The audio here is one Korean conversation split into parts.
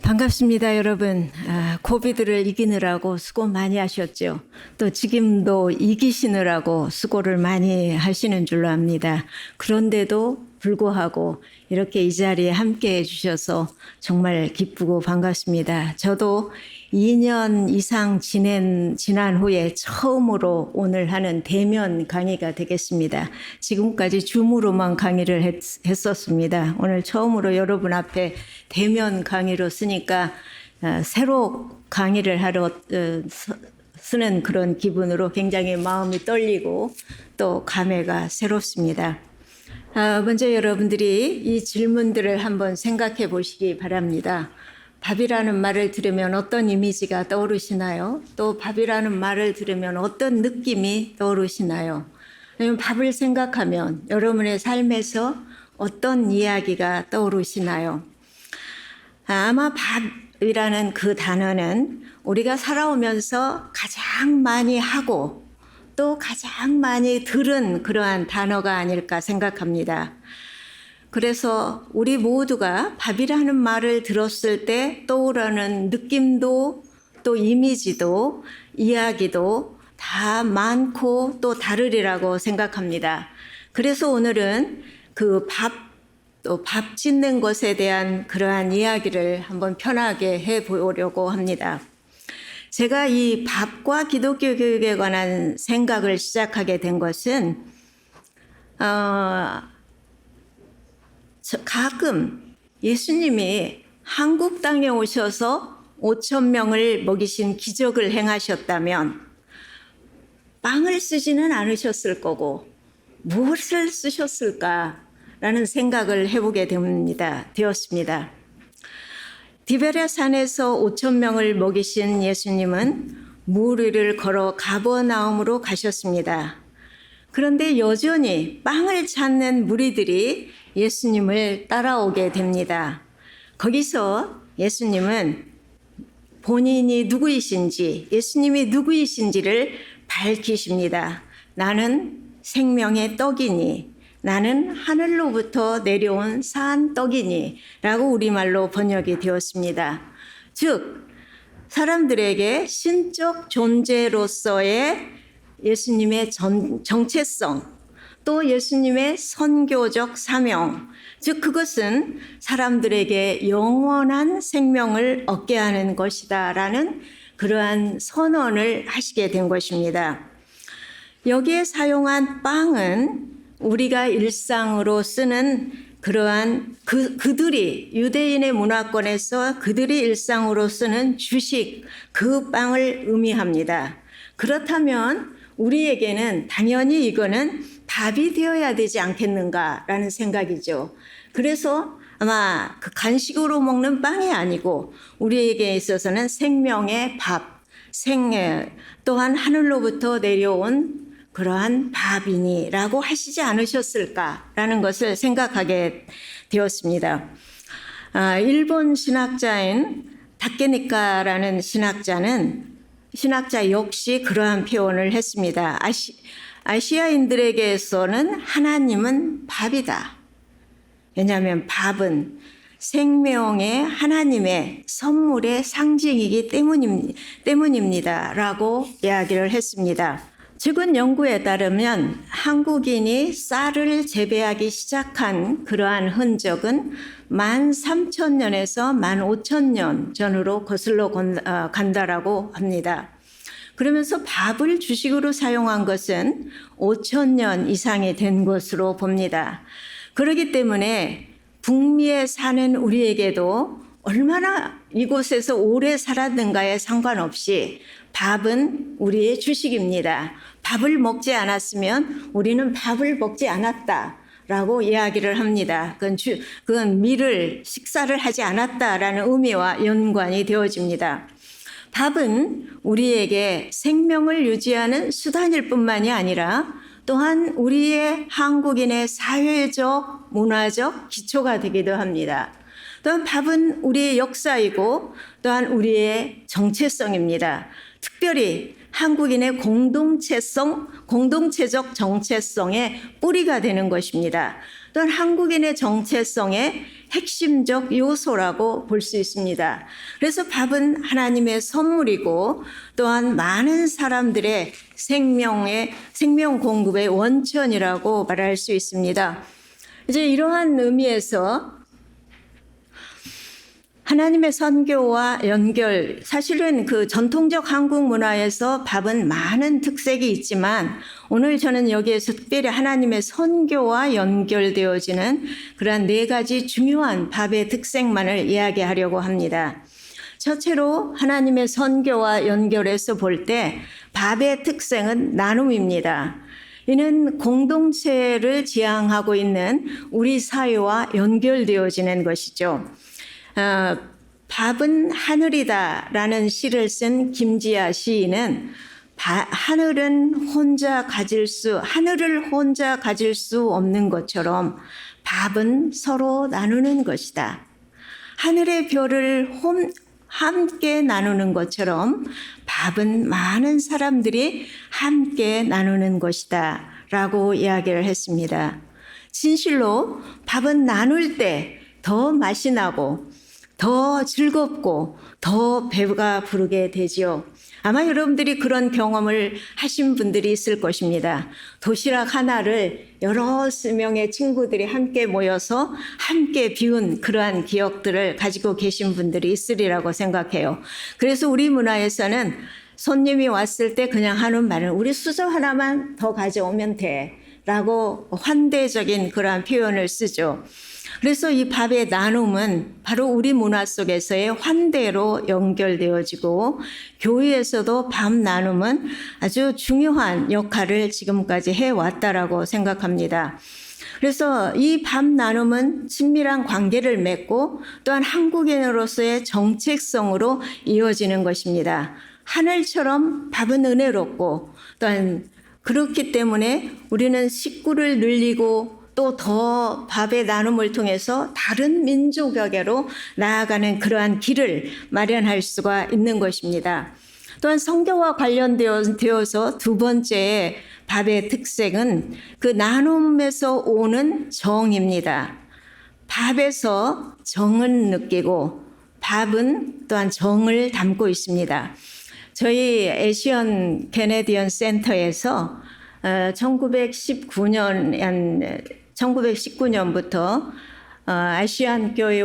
반갑습니다, 여러분. 코비드를 이기느라고 수고 많이 하셨죠. 또 지금도 이기시느라고 수고를 많이 하시는 줄로 압니다. 그런데도 불구하고 이렇게 이 자리에 함께 해주셔서 정말 기쁘고 반갑습니다. 저도 2년 이상 지난 후에 처음으로 오늘 하는 대면 강의가 되겠습니다. 지금까지 줌으로만 강의를 했었습니다. 오늘 처음으로 여러분 앞에 대면 강의로 쓰니까 새로 강의를 하러 쓰는 그런 기분으로 굉장히 마음이 떨리고 또 감회가 새롭습니다. 먼저 여러분들이 이 질문들을 한번 생각해 보시기 바랍니다. 밥이라는 말을 들으면 어떤 이미지가 떠오르시나요? 또 밥이라는 말을 들으면 어떤 느낌이 떠오르시나요? 아니면 밥을 생각하면 여러분의 삶에서 어떤 이야기가 떠오르시나요? 아마 밥이라는 그 단어는 우리가 살아오면서 가장 많이 하고 또 가장 많이 들은 그러한 단어가 아닐까 생각합니다. 그래서 우리 모두가 밥이라는 말을 들었을 때 떠오르는 느낌도 또 이미지도 이야기도 다 많고 또 다르리라고 생각합니다. 그래서 오늘은 그 또 밥 짓는 것에 대한 그러한 이야기를 한번 편하게 해보려고 합니다. 제가 이 밥과 기독교 교육에 관한 생각을 시작하게 된 것은 가끔 예수님이 한국 땅에 오셔서 5천 명을 먹이신 기적을 행하셨다면 빵을 쓰지는 않으셨을 거고 무엇을 쓰셨을까라는 생각을 해보게 되었습니다. 디베랴 산에서 5천 명을 먹이신 예수님은 물 위를 걸어 가버나움으로 가셨습니다. 그런데 여전히 빵을 찾는 무리들이 예수님을 따라오게 됩니다. 거기서 예수님은 본인이 누구이신지, 예수님이 누구이신지를 밝히십니다. 나는 생명의 떡이니, 나는 하늘로부터 내려온 산 떡이니 라고 우리말로 번역이 되었습니다. 즉, 사람들에게 신적 존재로서의 예수님의 정체성, 또 예수님의 선교적 사명, 즉 그것은 사람들에게 영원한 생명을 얻게 하는 것이다라는 그러한 선언을 하시게 된 것입니다. 여기에 사용한 빵은 우리가 일상으로 쓰는 그러한 그들이 유대인의 문화권에서 그들이 일상으로 쓰는 주식, 그 빵을 의미합니다. 그렇다면 우리에게는 당연히 이거는 밥이 되어야 되지 않겠는가라는 생각이죠. 그래서 아마 그 간식으로 먹는 빵이 아니고 우리에게 있어서는 생명의 밥, 또한 하늘로부터 내려온 그러한 밥이니라고 하시지 않으셨을까라는 것을 생각하게 되었습니다. 일본 신학자인 다케니카라는 신학자 역시 그러한 표현을 했습니다. 아시아인들에게서는 하나님은 밥이다. 왜냐하면 밥은 생명의 하나님의 선물의 상징이기 때문입니다. 라고 이야기를 했습니다. 최근 연구에 따르면 한국인이 쌀을 재배하기 시작한 그러한 흔적은 13,000년에서 15,000년 전으로 거슬러 간다라고 합니다. 그러면서 밥을 주식으로 사용한 것은 5,000년 이상이 된 것으로 봅니다. 그렇기 때문에 북미에 사는 우리에게도 얼마나 이곳에서 오래 살았는가에 상관없이 밥은 우리의 주식입니다. 밥을 먹지 않았으면 우리는 밥을 먹지 않았다라고 이야기를 합니다. 그건 식사를 하지 않았다라는 의미와 연관이 되어집니다. 밥은 우리에게 생명을 유지하는 수단일 뿐만이 아니라 또한 우리의 한국인의 사회적, 문화적 기초가 되기도 합니다. 또한 밥은 우리의 역사이고 또한 우리의 정체성입니다. 특별히 한국인의 공동체적 정체성의 뿌리가 되는 것입니다. 또한 한국인의 정체성의 핵심적 요소라고 볼 수 있습니다. 그래서 밥은 하나님의 선물이고 또한 많은 사람들의 생명 공급의 원천이라고 말할 수 있습니다. 이제 이러한 의미에서 하나님의 선교와 연결, 사실은 그 전통적 한국 문화에서 밥은 많은 특색이 있지만 오늘 저는 여기에서 특별히 하나님의 선교와 연결되어지는 그러한 4가지 중요한 밥의 특색만을 이야기하려고 합니다. 첫째로 하나님의 선교와 연결해서 볼 때 밥의 특성은 나눔입니다. 이는 공동체를 지향하고 있는 우리 사회와 연결되어지는 것이죠. 밥은 하늘이다라는 시를 쓴 김지아 시인은 하늘을 혼자 가질 수 없는 것처럼 밥은 서로 나누는 것이다. 하늘의 별을 함께 나누는 것처럼 밥은 많은 사람들이 함께 나누는 것이다 라고 이야기를 했습니다. 진실로 밥은 나눌 때 더 맛이 나고 더 즐겁고 더 배가 부르게 되지요. 아마 여러분들이 그런 경험을 하신 분들이 있을 것입니다. 도시락 하나를 여러 명의 친구들이 함께 모여서 함께 비운 그러한 기억들을 가지고 계신 분들이 있으리라고 생각해요. 그래서 우리 문화에서는 손님이 왔을 때 그냥 하는 말은 우리 수저 하나만 더 가져오면 돼 라고 환대적인 그러한 표현을 쓰죠. 그래서 이 밥의 나눔은 바로 우리 문화 속에서의 환대로 연결되어지고 교회에서도 밥 나눔은 아주 중요한 역할을 지금까지 해왔다라고 생각합니다. 그래서 이 밥 나눔은 친밀한 관계를 맺고 또한 한국인으로서의 정체성으로 이어지는 것입니다. 하늘처럼 밥은 은혜롭고 또한 그렇기 때문에 우리는 식구를 늘리고 또 더 밥의 나눔을 통해서 다른 민족에게로 나아가는 그러한 길을 마련할 수가 있는 것입니다. 또한 성교와 관련되어서 2번째 밥의 특색은 그 나눔에서 오는 정입니다. 밥에서 정을 느끼고 밥은 또한 정을 담고 있습니다. 저희 애시언 캐네디언 센터에서 1919년부터 아시안 교회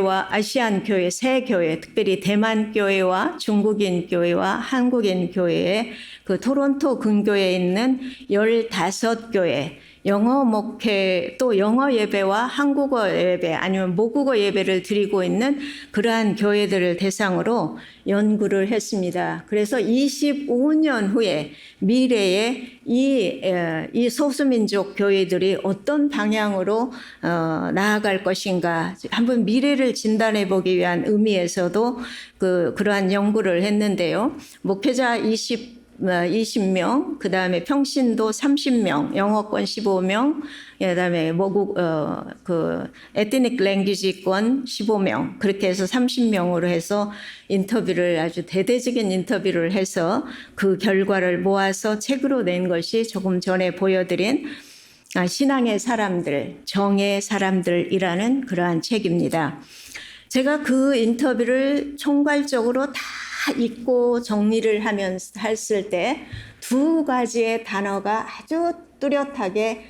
세 교회, 특별히 대만 교회와 중국인 교회와 한국인 교회의 그 토론토 근교에 있는 15교회 영어 목회 또 영어 예배와 한국어 예배 아니면 모국어 예배를 드리고 있는 그러한 교회들을 대상으로 연구를 했습니다. 그래서 25년 후에 미래에 이 소수민족 교회들이 어떤 방향으로 나아갈 것인가 한번 미래를 진단해 보기 위한 의미에서도 그러한 연구를 했는데요. 목회자 20명, 그 다음에 평신도 30명, 영어권 15명, 그 다음에 에트닉 랭귀지권 15명, 그렇게 해서 30명으로 해서 인터뷰를 아주 대대적인 인터뷰를 해서 그 결과를 모아서 책으로 낸 것이 조금 전에 보여드린 신앙의 사람들, 정의 사람들이라는 그러한 책입니다. 제가 그 인터뷰를 총괄적으로 다 읽고 정리를 했을 때 2가지의 단어가 아주 뚜렷하게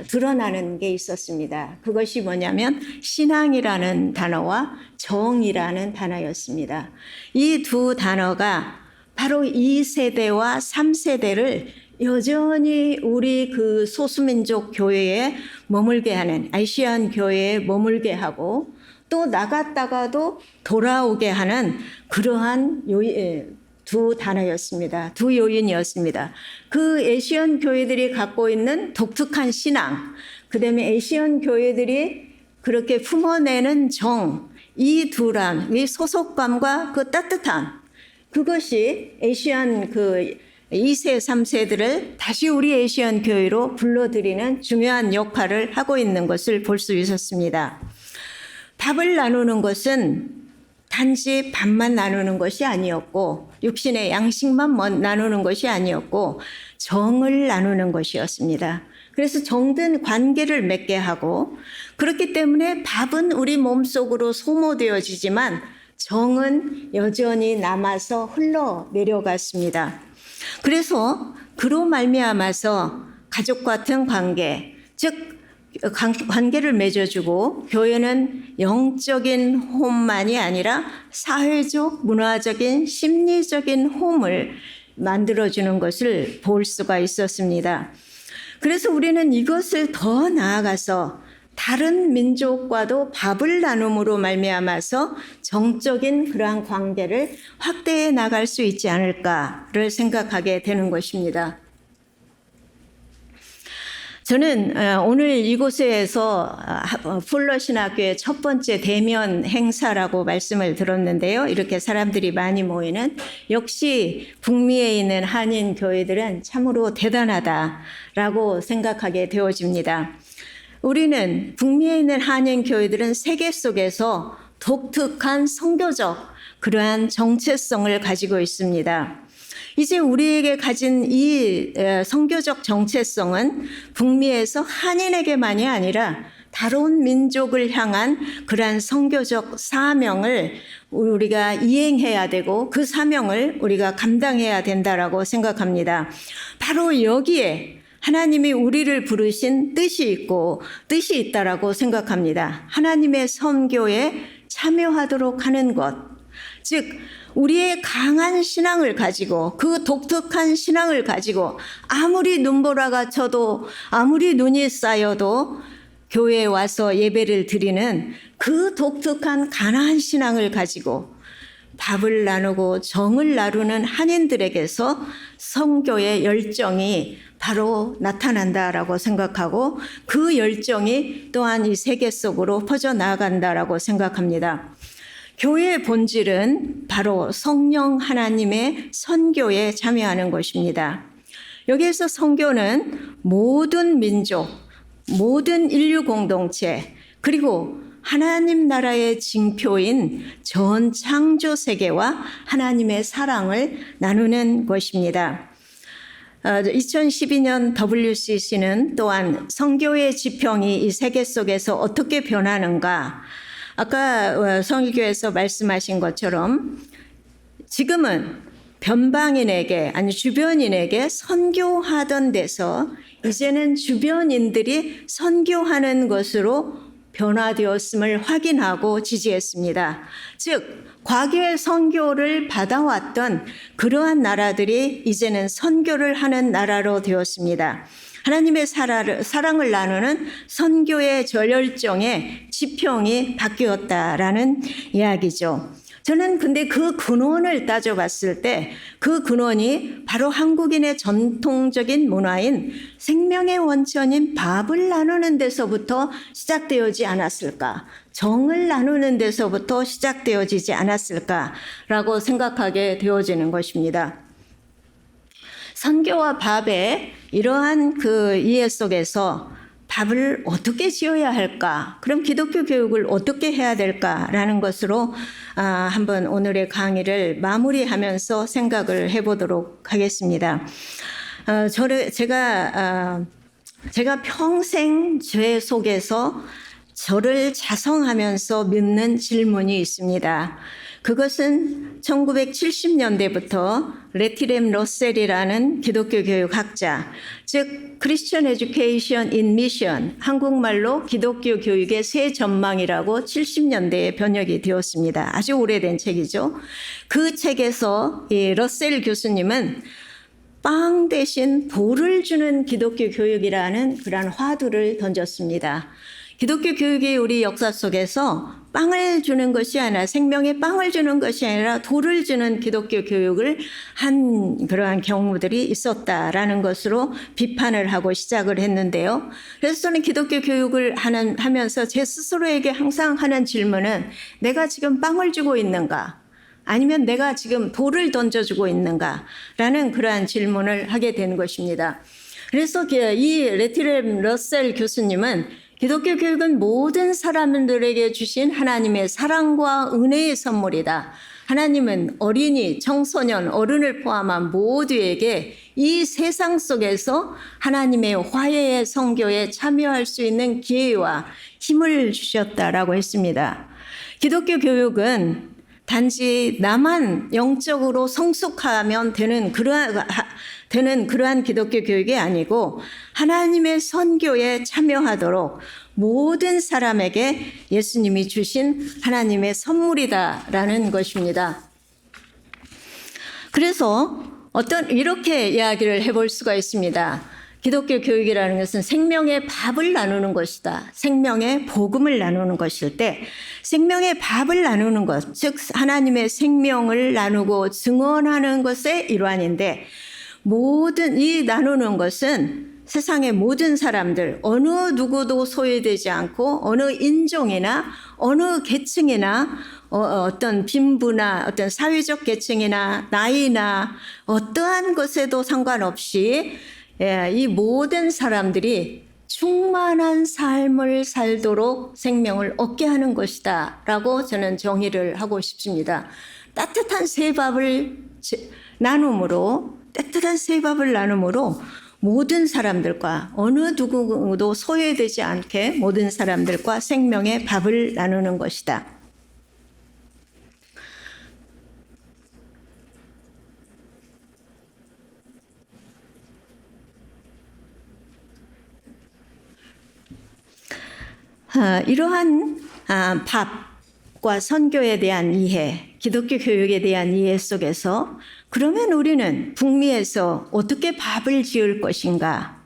드러나는 게 있었습니다. 그것이 뭐냐면 신앙이라는 단어와 정이라는 단어였습니다. 이 2 단어가 바로 2세대와 3세대를 여전히 우리 그 소수민족 교회에 머물게 하는 아시안 교회에 머물게 하고 또 나갔다가도 돌아오게 하는 그러한 2 단어였습니다. 2 요인이었습니다. 그 에시안 교회들이 갖고 있는 독특한 신앙, 그 다음에 에시안 교회들이 그렇게 품어내는 정, 이 소속감과 그 따뜻함, 그것이 아시안 2세, 3세들을 다시 우리 아시안 교회로 불러들이는 중요한 역할을 하고 있는 것을 볼 수 있었습니다. 밥을 나누는 것은 단지 밥만 나누는 것이 아니었고 육신의 양식만 나누는 것이 아니었고 정을 나누는 것이었습니다. 그래서 정든 관계를 맺게 하고 그렇기 때문에 밥은 우리 몸속으로 소모되어지지만 정은 여전히 남아서 흘러내려갔습니다. 그래서 그로 말미암아서 가족 같은 관계, 즉 관계를 맺어주고 교회는 영적인 홈만이 아니라 사회적, 문화적인, 심리적인 홈을 만들어주는 것을 볼 수가 있었습니다. 그래서 우리는 이것을 더 나아가서 다른 민족과도 밥을 나눔으로 말미암아서 정적인 그러한 관계를 확대해 나갈 수 있지 않을까를 생각하게 되는 것입니다. 저는 오늘 이곳에서 풀러 신학교의 첫 번째 대면 행사라고 말씀을 들었는데요. 이렇게 사람들이 많이 모이는 역시 북미에 있는 한인 교회들은 참으로 대단하다라고 생각하게 되어집니다. 우리는 북미에 있는 한인 교회들은 세계 속에서 독특한 선교적 그러한 정체성을 가지고 있습니다. 이제 우리에게 가진 이 선교적 정체성은 북미에서 한인에게만이 아니라 다른 민족을 향한 그러한 선교적 사명을 우리가 이행해야 되고 그 사명을 우리가 감당해야 된다라고 생각합니다. 바로 여기에 하나님이 우리를 부르신 뜻이 있고 뜻이 있다라고 생각합니다. 하나님의 선교에 참여하도록 하는 것, 즉 우리의 강한 신앙을 가지고 그 독특한 신앙을 가지고 아무리 눈보라가 쳐도 아무리 눈이 쌓여도 교회에 와서 예배를 드리는 그 독특한 가난한 신앙을 가지고 밥을 나누고 정을 나누는 한인들에게서 선교의 열정이 바로 나타난다라고 생각하고 그 열정이 또한 이 세계 속으로 퍼져나간다라고 생각합니다. 교회의 본질은 바로 성령 하나님의 선교에 참여하는 것입니다. 여기에서 선교는 모든 민족, 모든 인류 공동체, 그리고 하나님 나라의 징표인 전 창조 세계와 하나님의 사랑을 나누는 것입니다. 2012년 WCC는 또한 선교의 지평이 이 세계 속에서 어떻게 변하는가, 아까 성일교에서 말씀하신 것처럼 지금은 변방인에게 아니 주변인에게 선교하던 데서 이제는 주변인들이 선교하는 것으로 변화되었음을 확인하고 지지했습니다. 즉 과거의 선교를 받아왔던 그러한 나라들이 이제는 선교를 하는 나라로 되었습니다. 하나님의 사랑을 나누는 선교의 저열정의 지평이 바뀌었다라는 이야기죠. 저는 근데 그 근원을 따져봤을 때 그 근원이 바로 한국인의 전통적인 문화인 생명의 원천인 밥을 나누는 데서부터 시작되어지 않았을까, 정을 나누는 데서부터 시작되어지지 않았을까라고 생각하게 되어지는 것입니다. 선교와 밥의 이러한 그 이해 속에서 밥을 어떻게 지어야 할까? 그럼 기독교 교육을 어떻게 해야 될까라는 것으로 한번 오늘의 강의를 마무리하면서 생각을 해보도록 하겠습니다. 제가 평생 죄 속에서 저를 자성하면서 묻는 질문이 있습니다. 그것은 1970년대부터 레티렘 러셀이라는 기독교 교육학자, 즉 Christian Education in Mission, 한국말로 기독교 교육의 새 전망이라고 70년대에 번역이 되었습니다. 아주 오래된 책이죠. 그 책에서 이 러셀 교수님은 빵 대신 돌을 주는 기독교 교육이라는 그러한 화두를 던졌습니다. 기독교 교육이 우리 역사 속에서 빵을 주는 것이 아니라 생명의 빵을 주는 것이 아니라 돌을 주는 기독교 교육을 한 그러한 경우들이 있었다라는 것으로 비판을 하고 시작을 했는데요. 그래서 저는 기독교 교육을 하면서 제 스스로에게 항상 하는 질문은 내가 지금 빵을 주고 있는가? 아니면 내가 지금 돌을 던져주고 있는가라는 그러한 질문을 하게 된 것입니다. 그래서 이 레티렘 러셀 교수님은 기독교 교육은 모든 사람들에게 주신 하나님의 사랑과 은혜의 선물이다. 하나님은 어린이, 청소년, 어른을 포함한 모두에게 이 세상 속에서 하나님의 화해의 선교에 참여할 수 있는 기회와 힘을 주셨다라고 했습니다. 기독교 교육은 단지 나만 영적으로 성숙하면 되는 그러한 기독교 교육이 아니고 하나님의 선교에 참여하도록 모든 사람에게 예수님이 주신 하나님의 선물이다라는 것입니다. 그래서 이렇게 이야기를 해볼 수가 있습니다. 기독교 교육이라는 것은 생명의 밥을 나누는 것이다. 생명의 복음을 나누는 것일 때 생명의 밥을 나누는 것, 즉 하나님의 생명을 나누고 증언하는 것의 일환인데 이 나누는 것은 세상의 모든 사람들, 어느 누구도 소외되지 않고 어느 인종이나 어느 계층이나 어떤 빈부나 어떤 사회적 계층이나 나이나 어떠한 것에도 상관없이 이 모든 사람들이 충만한 삶을 살도록 생명을 얻게 하는 것이다 라고 저는 정의를 하고 싶습니다. 따뜻한 새 밥을 나눔으로 모든 사람들과 어느 누구도 소외되지 않게 모든 사람들과 생명의 밥을 나누는 것이다. 이러한 밥과 선교에 대한 이해, 기독교 교육에 대한 이해 속에서 그러면 우리는 북미에서 어떻게 밥을 지을 것인가?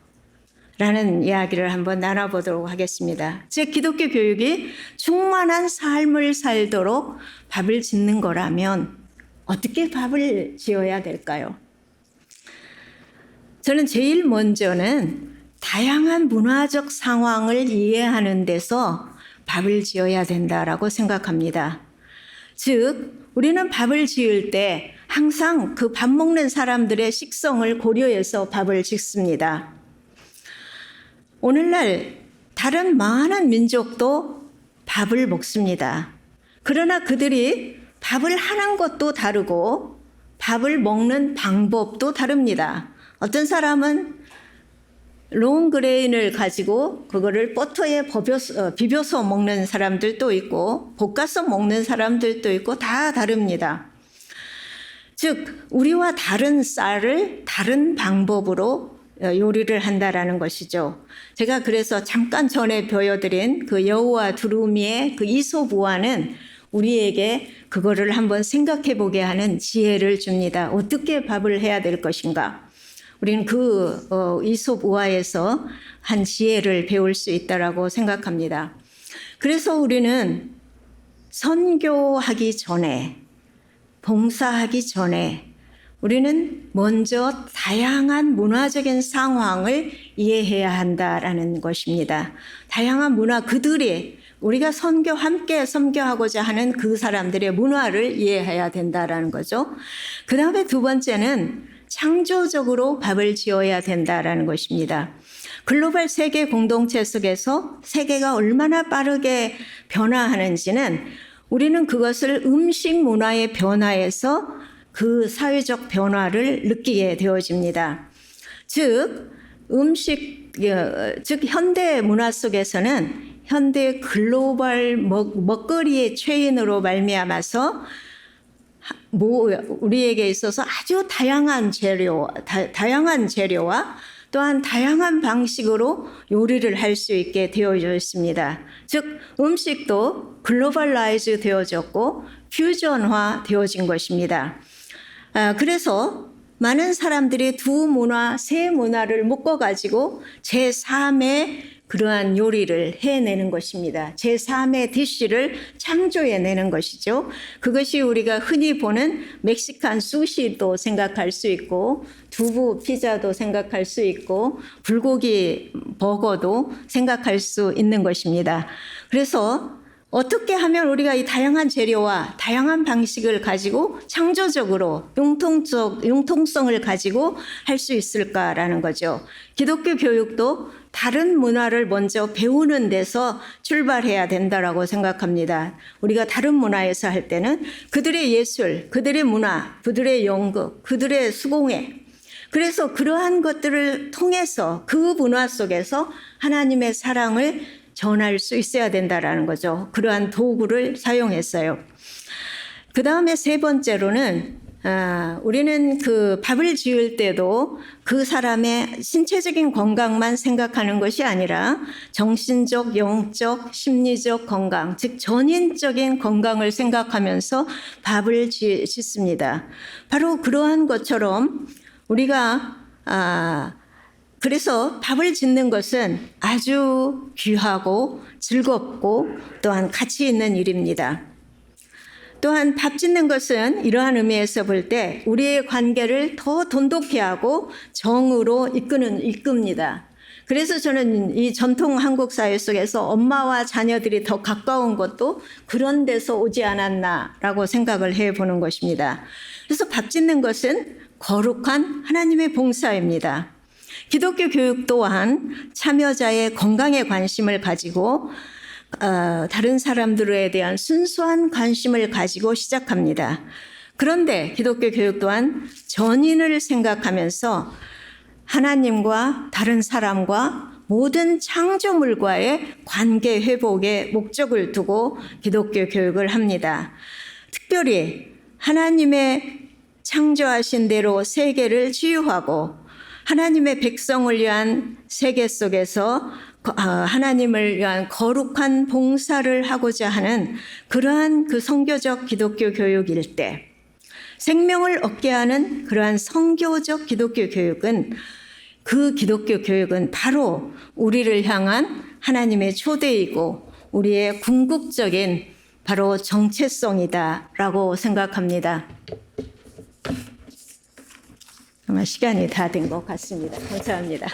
라는 이야기를 한번 나눠보도록 하겠습니다. 즉 기독교 교육이 충만한 삶을 살도록 밥을 짓는 거라면 어떻게 밥을 지어야 될까요? 저는 제일 먼저는 다양한 문화적 상황을 이해하는 데서 밥을 지어야 된다라고 생각합니다. 즉 우리는 밥을 지을 때 항상 그 밥 먹는 사람들의 식성을 고려해서 밥을 짓습니다. 오늘날 다른 많은 민족도 밥을 먹습니다. 그러나 그들이 밥을 하는 것도 다르고 밥을 먹는 방법도 다릅니다. 어떤 사람은 롱그레인을 가지고 그거를 버터에 비벼서 먹는 사람들도 있고 볶아서 먹는 사람들도 있고 다 다릅니다. 즉 우리와 다른 쌀을 다른 방법으로 요리를 한다라는 것이죠. 제가 그래서 잠깐 전에 보여드린 그 여우와 두루미의 그 이솝 우화는 우리에게 그거를 한번 생각해 보게 하는 지혜를 줍니다. 어떻게 밥을 해야 될 것인가? 우리는 그 이솝 우화에서 한 지혜를 배울 수 있다라고 생각합니다. 그래서 우리는 선교하기 전에, 봉사하기 전에 우리는 먼저 다양한 문화적인 상황을 이해해야 한다라는 것입니다. 다양한 문화, 그들이 우리가 함께 선교하고자 하는 그 사람들의 문화를 이해해야 된다라는 거죠. 그 다음에 두 번째는 창조적으로 밥을 지어야 된다라는 것입니다. 글로벌 세계 공동체 속에서 세계가 얼마나 빠르게 변화하는지는 우리는 그것을 음식 문화의 변화에서 그 사회적 변화를 느끼게 되어집니다. 즉 현대 문화 속에서는 현대 글로벌 먹거리의 체인으로 말미암아서 우리에게 있어서 아주 다양한 재료와 또한 다양한 방식으로 요리를 할 수 있게 되어져 있습니다. 즉 음식도 글로벌라이즈 되어졌고 퓨전화 되어진 것입니다. 그래서 많은 사람들이 두 문화, 세 문화를 묶어가지고 제3의 그러한 요리를 해내는 것입니다. 제3의 디쉬를 창조해내는 것이죠. 그것이 우리가 흔히 보는 멕시칸 수시도 생각할 수 있고 두부 피자도 생각할 수 있고 불고기 버거도 생각할 수 있는 것입니다. 그래서 어떻게 하면 우리가 이 다양한 재료와 다양한 방식을 가지고 창조적으로 융통성을 가지고 할 수 있을까라는 거죠. 기독교 교육도 다른 문화를 먼저 배우는 데서 출발해야 된다라고 생각합니다. 우리가 다른 문화에서 할 때는 그들의 예술, 그들의 문화, 그들의 연극, 그들의 수공예, 그래서 그러한 것들을 통해서 그 문화 속에서 하나님의 사랑을 전할 수 있어야 된다라는 거죠. 그러한 도구를 사용했어요. 그 다음에 세 번째로는 우리는 그 밥을 지을 때도 그 사람의 신체적인 건강만 생각하는 것이 아니라 정신적, 영적, 심리적 건강, 즉 전인적인 건강을 생각하면서 밥을 짓습니다. 바로 그러한 것처럼 우리가 그래서 밥을 짓는 것은 아주 귀하고 즐겁고 또한 가치 있는 일입니다. 또한 밥 짓는 것은 이러한 의미에서 볼 때 우리의 관계를 더 돈독히 하고 정으로 이끕니다. 그래서 저는 이 전통 한국 사회 속에서 엄마와 자녀들이 더 가까운 것도 그런 데서 오지 않았나라고 생각을 해보는 것입니다. 그래서 밥 짓는 것은 거룩한 하나님의 봉사입니다. 기독교 교육 또한 참여자의 건강에 관심을 가지고 다른 사람들에 대한 순수한 관심을 가지고 시작합니다. 그런데 기독교 교육 또한 전인을 생각하면서 하나님과 다른 사람과 모든 창조물과의 관계 회복에 목적을 두고 기독교 교육을 합니다. 특별히 하나님의 창조하신 대로 세계를 치유하고 하나님의 백성을 위한 세계 속에서 하나님을 위한 거룩한 봉사를 하고자 하는 그러한 그 선교적 기독교 교육일 때 생명을 얻게 하는 그러한 선교적 기독교 교육은 그 기독교 교육은 바로 우리를 향한 하나님의 초대이고 우리의 궁극적인 바로 정체성이다라고 생각합니다. 아마 시간이 다 된 것 같습니다. 감사합니다.